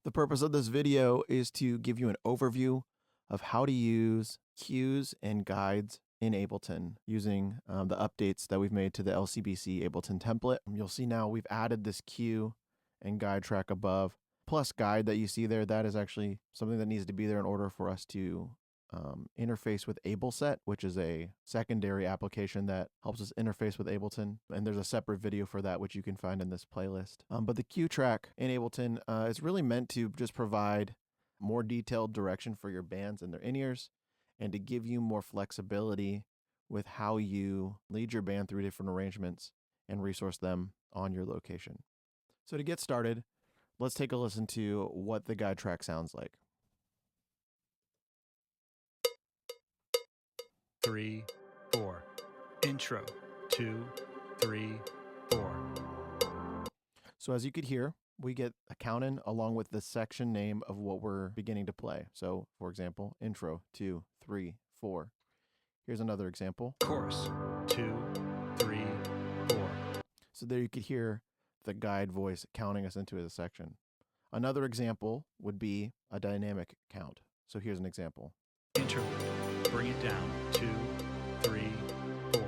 The purpose of this video is to give you an overview of how to use cues and guides in Ableton using the updates that we've made to the LCBC Ableton template. You'll see now we've added this cue and guide track above, plus guide that you see there. That is actually something that needs to be there in order for us to interface with AbleSet, which is a secondary application that helps us interface with Ableton. And there's a separate video for that, which you can find in this playlist. But the cue track in Ableton is really meant to just provide more detailed direction for your bands and their in-ears, and to give you more flexibility with how you lead your band through different arrangements and resource them on your location. So to get started, let's take a listen to what the guide track sounds like. 3, 4. Intro. 2, 3, 4. So as you could hear, we get a count in along with the section name of what we're beginning to play. So for example, intro, 2, 3, 4. Here's another example. Chorus. 2, 3, 4. So there you could hear the guide voice counting us into a section. Another example would be a dynamic count. So here's an example. Intro. Bring it down. 2, 3, 4.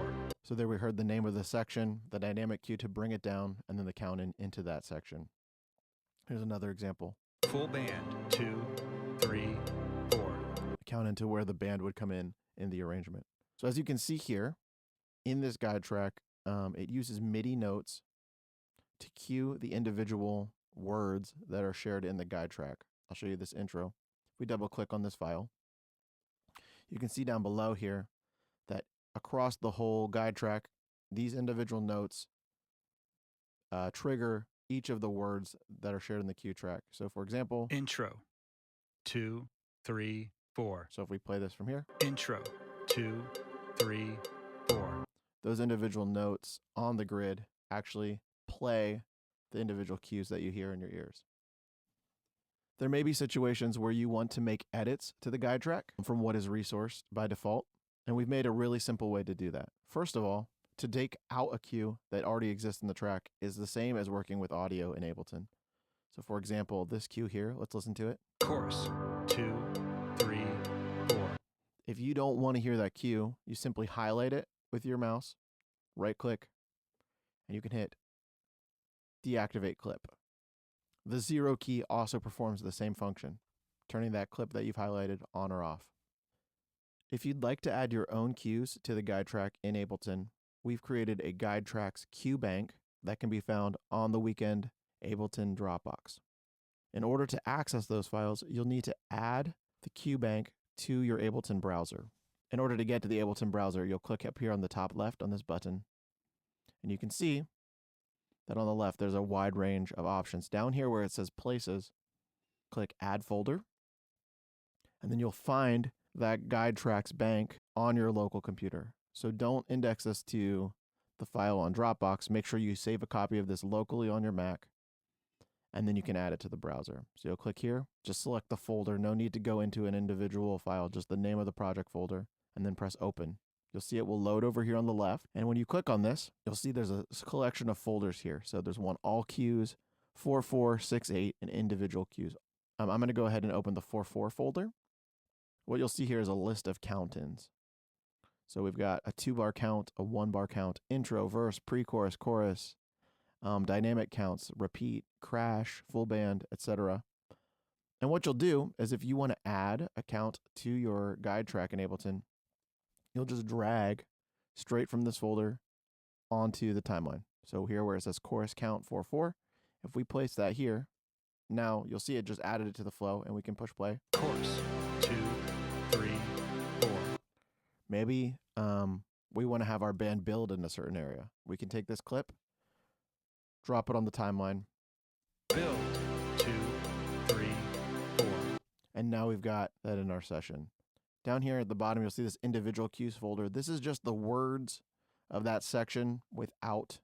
So there we heard the name of the section, the dynamic cue to bring it down, and then the count in into that section. Here's another example. Full band. 2, 3, 4. Count into where the band would come in the arrangement. So as you can see here, in this guide track, it uses MIDI notes to cue the individual words that are shared in the guide track. I'll show you this intro. If we double click on this file, you can see down below here that across the whole guide track, these individual notes trigger each of the words that are shared in the cue track. So for example, Intro. 2, 3, 4. so if we play this from here, Intro. 2, 3, 4. those individual notes on the grid actually play the individual cues that you hear in your ears. There may be situations where you want to make edits to the guide track from what is resourced by default, and we've made a really simple way to do that. First of all, to take out a cue that already exists in the track is the same as working with audio in Ableton. So for example, this cue here, let's listen to it. Chorus. 2, 3, 4. If you don't want to hear that cue, you simply highlight it with your mouse, right click, and you can hit deactivate clip. The 0 key also performs the same function, turning that clip that you've highlighted on or off. If you'd like to add your own cues to the guide track in Ableton, we've created a Guidetracks cue bank that can be found on the Weekend Ableton Dropbox. In order to access those files, you'll need to add the cue bank to your Ableton browser. In order to get to the Ableton browser, you'll click up here on the top left on this button, and you can see that on the left there's a wide range of options. Down here where it says Places, click Add Folder, and then you'll find that Guidetracks bank on your local computer. So don't index this to the file on Dropbox. Make sure you save a copy of this locally on your Mac, and then you can add it to the browser. So you'll click here, just select the folder. No need to go into an individual file, just the name of the project folder, and then press Open. You'll see it will load over here on the left. And when you click on this, you'll see there's a collection of folders here. So there's one all cues, 4.4, 6.8, and individual cues. I'm going to go ahead and open the 4.4 folder. What you'll see here is a list of count-ins. So we've got a 2-bar count, a 1-bar count, intro, verse, pre-chorus, chorus, dynamic counts, repeat, crash, full band, etc. And what you'll do is if you want to add a count to your guide track in Ableton, you'll just drag straight from this folder onto the timeline. So here where it says chorus count 4.4, if we place that here, now you'll see it just added it to the flow, and we can push play. Chorus. 2, 3, 4. Maybe we want to have our band build in a certain area. We can take this clip, drop it on the timeline. Build. 2, 3, 4. And now we've got that in our session. Down here at the bottom, you'll see this individual cues folder. This is just the words of that section without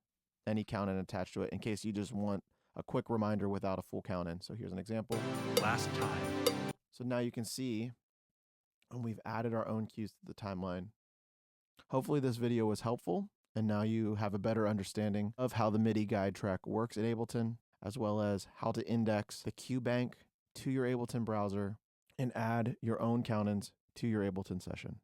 any count in attached to it, in case you just want a quick reminder without a full count in. So here's an example. Last time. So now you can see, and we've added our own cues to the timeline. Hopefully this video was helpful, and now you have a better understanding of how the MIDI guide track works in Ableton, as well as how to index the cue bank to your Ableton browser and add your own count-ins to your Ableton session.